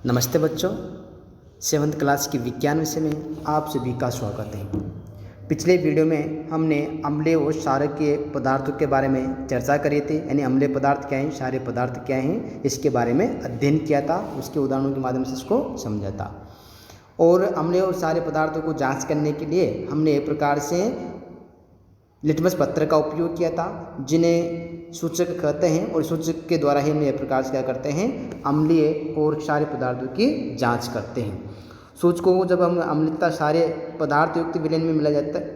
नमस्ते बच्चों, 7th class की विज्ञान विषय में आप सभी का स्वागत है। पिछले वीडियो में हमने अम्लीय और क्षारीय पदार्थों के बारे में चर्चा करी थी, यानी अम्लीय पदार्थ क्या हैं, क्षारीय पदार्थ क्या हैं, इसके बारे में अध्ययन किया था। उसके उदाहरणों के माध्यम से इसको समझा था। और अम्लीय और क्षारीय पदार्थों को जाँच करने के लिए हमने एक प्रकार से लिटमस पत्र का उपयोग किया था, जिन्हें सूचक कहते हैं। और सूचक के द्वारा ही हम एक प्रकार से क्या करते हैं, अम्लीय और क्षारीय पदार्थों की जांच करते हैं। सूचकों को जब हम अम्लता क्षारीय पदार्थ युक्त विलयन में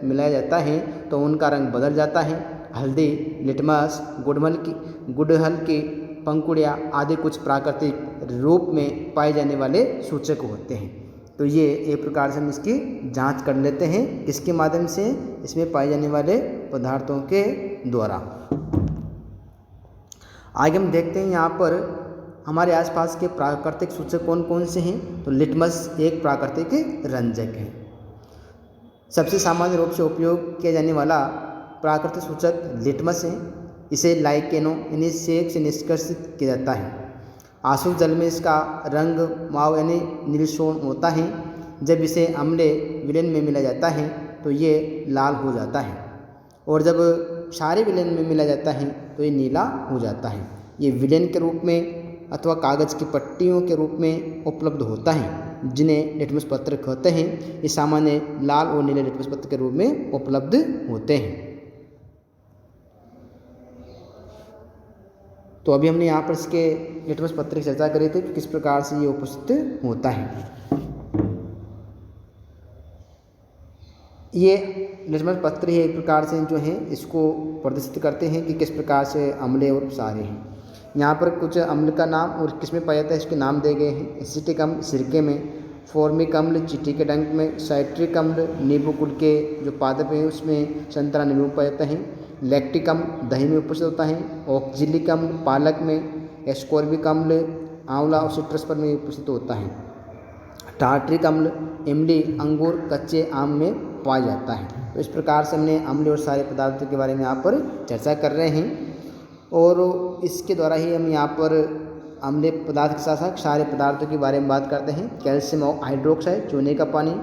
मिलाया जाता है तो उनका रंग बदल जाता है। हल्दी, लिटमस, गुड़हल की पंखुड़ियाँ आदि कुछ प्राकृतिक रूप में पाए जाने वाले सूचक होते हैं। तो ये एक प्रकार से हम इसकी जांच कर लेते हैं, किसके माध्यम से, इसमें पाए जाने वाले पदार्थों के द्वारा। आगे हम देखते हैं यहाँ पर हमारे आसपास के प्राकृतिक सूचक कौन कौन से हैं। तो लिटमस एक प्राकृतिक रंजक है। सबसे सामान्य रूप से उपयोग किया जाने वाला प्राकृतिक सूचक लिटमस है। इसे लाइकेनो यानी सेक से निष्कर्षित किया जाता है। आशुद्ध जल में इसका रंग माव यानी नीलसोन होता है। जब इसे अम्लीय विलयन में मिला जाता है तो ये लाल हो जाता है, और जब क्षारीय विलयन में मिला जाता है तो ये नीला हो जाता है। ये विलयन के रूप में अथवा कागज़ की पट्टियों के रूप में उपलब्ध होता है, जिन्हें लिटमस पत्र कहते हैं। ये सामान्य लाल और नीले लिटमस पत्र के रूप में उपलब्ध होते हैं। तो अभी हमने यहाँ पर इसके लिटमस पत्र की चर्चा करी थी कि किस प्रकार से ये उपस्थित होता है। ये लिटमस पत्र ही एक प्रकार से जो है इसको प्रदर्शित करते हैं कि किस प्रकार से अम्लीय और क्षारीय हैं। यहाँ पर कुछ अम्ल का नाम और किसमें पाया जाता है इसके नाम दिए गए हैं। एसिटिक अम्ल सिरके में, फॉर्मिक अम्ल चींटी के डंक में, साइट्रिक अम्ल नींबू कुल के जो पादप हैं उसमें, संतरा नींबू में पाया जाता है। लैक्टिक अम्ल दही में उपस्थित होता है। ऑक्जेलिक अम्ल पालक में, एस्कॉर्बिक अम्ल आंवला और सिट्रस पर में उपस्थित होता है। टार्ट्रिक अम्ल इमली, अंगूर, कच्चे आम में पाया जाता है। तो इस प्रकार से हमने अम्लीय और क्षारीय पदार्थों के बारे में यहाँ पर चर्चा कर रहे हैं, और इसके द्वारा ही हम यहाँ पर अम्लीय पदार्थ के साथ साथ क्षारीय पदार्थों के बारे में बात करते हैं। कैल्शियम हाइड्रोक्साइड चूने का पानी,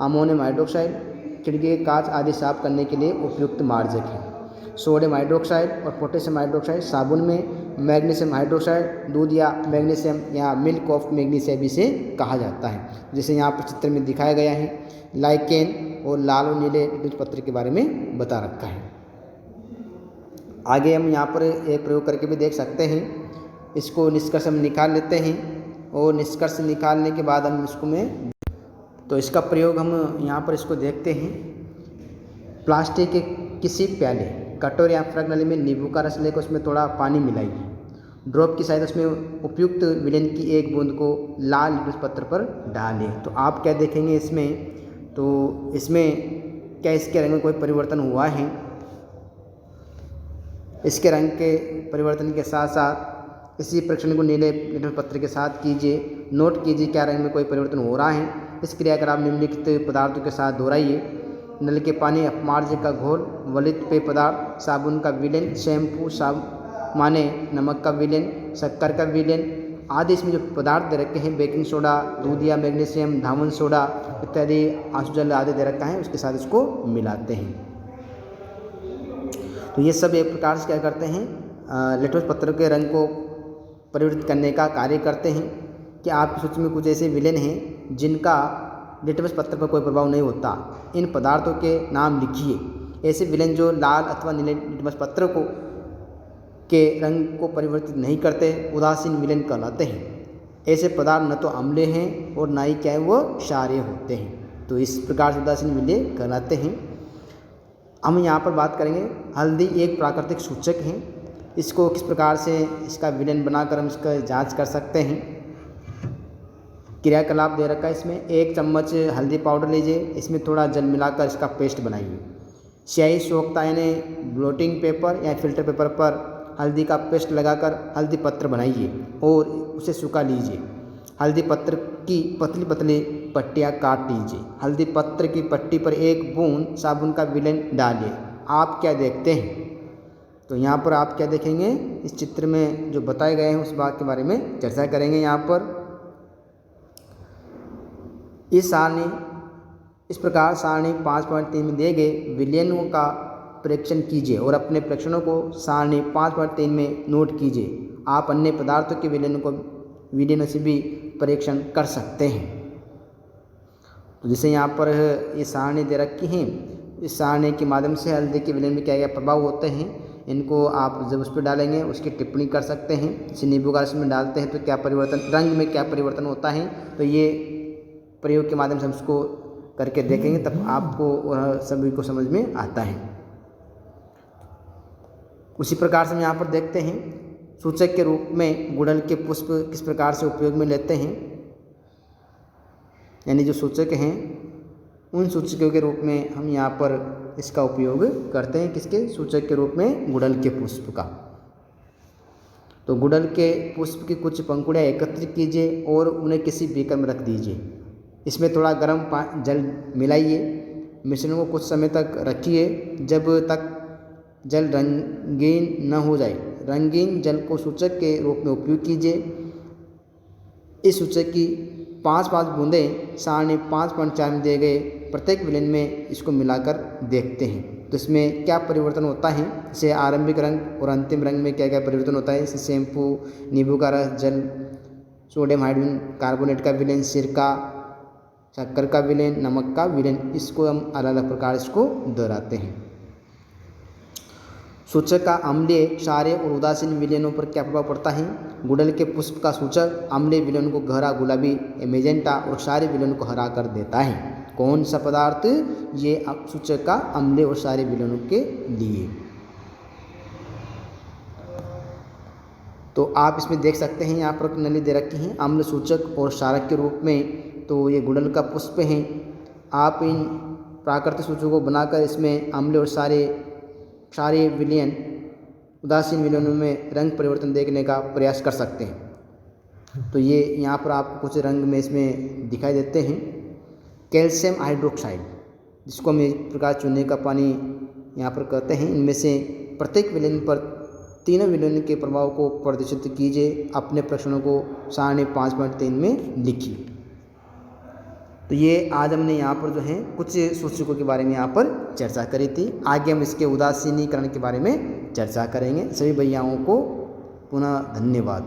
अमोनियम हाइड्रोक्साइड खिड़की के कांच आदि साफ करने के लिए उपयुक्त मार्जक है। सोडियम हाइड्रोक्साइड और पोटेशियम हाइड्रोक्साइड साबुन में, मैग्नीशियम हाइड्रोक्साइड दूध या मैग्नीशियम या मिल्क ऑफ मैग्नीशियम इसे कहा जाता है, जैसे यहाँ पर चित्र में दिखाया गया है। लाइकेन और लाल और नीले लिटमस पत्र के बारे में बता रखा है। आगे हम यहाँ पर एक प्रयोग करके भी देख सकते हैं। इसको निष्कर्ष हम निकाल लेते हैं, और निष्कर्ष निकालने के बाद हम इसको तो इसका प्रयोग हम यहाँ पर इसको देखते हैं। प्लास्टिक के किसी प्याले, कटोरे या फ्रग नली में नींबू का रस लेकर उसमें थोड़ा पानी मिलाइए। ड्रॉप की सहायता उसमें उपयुक्त विलयन की एक बूंद को लाल लिटमस पत्र पर डालें। तो आप क्या देखेंगे इसमें, तो इसमें क्या इसके रंग में कोई परिवर्तन हुआ है। इसके रंग के परिवर्तन के साथ साथ इसी परीक्षण को नीले लिटमस पत्र के साथ कीजिए। नोट कीजिए क्या रंग में कोई परिवर्तन हो रहा है। इस क्रियाकलाप निम्नलिखित पदार्थों के साथ दोहराइए। नल के पानी, अपमार्जक का घोल, वलित पेय पदार्थ, साबुन का विलयन, शैम्पू, माने नमक का विलयन, शक्कर का विलयन आदि इसमें जो पदार्थ दे रखे हैं, बेकिंग सोडा, दूध या मैग्नीशियम, धामन सोडा इत्यादि, आंसू जल आदि दे रखा है, उसके साथ इसको मिलाते हैं। तो ये सब एक प्रकार से क्या करते हैं, लिटमस पत्र के रंग को परिवर्तित करने का कार्य करते हैं। कि आपकी सूची में कुछ ऐसे विलयन हैं जिनका लिटमस पत्र पर कोई प्रभाव नहीं होता। इन पदार्थों के नाम लिखिए। ऐसे विलयन जो लाल अथवा नीले लिटमस पत्र के रंग को परिवर्तित नहीं करते, उदासीन विलयन कहलाते हैं। ऐसे पदार्थ न तो अम्लीय हैं और ना ही क्या है वो क्षारीय होते हैं। तो इस प्रकार से उदासीन विलय कहलाते हैं। हम यहाँ पर बात करेंगे, हल्दी एक प्राकृतिक सूचक है। इसको किस प्रकार से इसका विलयन बनाकर हम इसका जाँच कर सकते हैं। क्रियाकलाप दे रखा है इसमें। 1 चम्मच हल्दी पाउडर लीजिए, इसमें थोड़ा जल मिलाकर इसका पेस्ट बनाइए। स्याही सोखता यानी ब्लोटिंग पेपर या फिल्टर पेपर पर हल्दी का पेस्ट लगाकर हल्दी पत्र बनाइए और उसे सुखा लीजिए। हल्दी पत्र की पतली पतली पट्टियाँ काट लीजिए। हल्दी पत्र की पट्टी पर 1 बूंद साबुन का विलयन डालिए। आप क्या देखते हैं। तो यहाँ पर आप क्या देखेंगे, इस चित्र में जो बताए गए हैं उस बात के बारे में चर्चा करेंगे। यहाँ पर इस प्रकार सारणी 5.3 में दिए गए विलयनों का परीक्षण कीजिए और अपने परीक्षणों को सारणी 5.3 में नोट कीजिए। आप अन्य पदार्थों के विलयनों से भी परीक्षण कर सकते हैं। तो जैसे यहाँ पर ये सारणी दे रखी हैं, इस सारणी के माध्यम से हल्दी के विलयन में क्या क्या प्रभाव होते हैं, इनको आप जब उस पर डालेंगे उसकी टिप्पणी कर सकते हैं। जैसे नींबू का रस में डालते हैं तो क्या परिवर्तन, रंग में क्या परिवर्तन होता है, तो ये प्रयोग के माध्यम से हम उसको करके देखेंगे, तब आपको वह सभी को समझ में आता है। उसी प्रकार से हम यहाँ पर देखते हैं सूचक के रूप में गुड़हल के पुष्प किस प्रकार से उपयोग में लेते हैं। यानी जो सूचक हैं उन सूचकों के रूप में हम यहाँ पर इसका उपयोग करते हैं, किसके सूचक के रूप में गुड़हल के पुष्प का। तो गुड़हल के पुष्प की कुछ पंखुड़ियाँ एकत्रित कीजिए और उन्हें किसी बीकर में रख दीजिए। इसमें थोड़ा गर्म जल मिलाइए, मिश्रण को कुछ समय तक रखिए जब तक जल रंगीन न हो जाए। रंगीन जल को सूचक के रूप में उपयोग कीजिए। इस सूचक की 5-5 बूंदें सारणी 5.4 में दिए गए प्रत्येक विलयन में इसको मिलाकर देखते हैं तो इसमें क्या परिवर्तन होता है। जैसे आरंभिक रंग और अंतिम रंग में क्या क्या परिवर्तन होता है। जैसे शैम्पू, नींबू का रस, जल, सोडियम हाइड्रोजन कार्बोनेट का विलयन, सिरका, शक्कर का विलयन, नमक का विलयन, इसको हम अलग अलग प्रकार इसको दोहराते हैं। सूचक का अम्लीय, क्षारीय और उदासीन विलयनों पर क्या प्रभाव पड़ता है। गुड़हल के पुष्प का सूचक अम्लीय विलयन को गहरा गुलाबी मेजेंटा और क्षारीय विलयन को हरा कर देता है। कौन सा पदार्थ, ये सूचक का अम्लीय और क्षारीय विलयनों के लिए। तो आप इसमें देख सकते हैं यहाँ पर नली दे रखी हैं अम्ल सूचक और क्षारक के रूप में। तो ये गुड़हल का पुष्प हैं। आप इन प्राकृतिक सूचकों को बनाकर इसमें अम्ल और क्षारीय विलयन, उदासीन विलयनों में रंग परिवर्तन देखने का प्रयास कर सकते हैं। तो ये यहाँ पर आपको कुछ रंग में इसमें दिखाई देते हैं। कैल्शियम हाइड्रोक्साइड, जिसको हम एक प्रकार चूने का पानी यहाँ पर कहते हैं, इनमें से प्रत्येक विलयन पर तीनों विलयन के प्रभाव को प्रदर्शित कीजिए। अपने प्रश्नों को सारणी 5.3 में लिखिए। तो ये आज हमने यहाँ पर जो है कुछ सूचकों के बारे में यहाँ पर चर्चा करी थी। आगे हम इसके उदासीनीकरण के बारे में चर्चा करेंगे। सभी भैयाओं को पुनः धन्यवाद।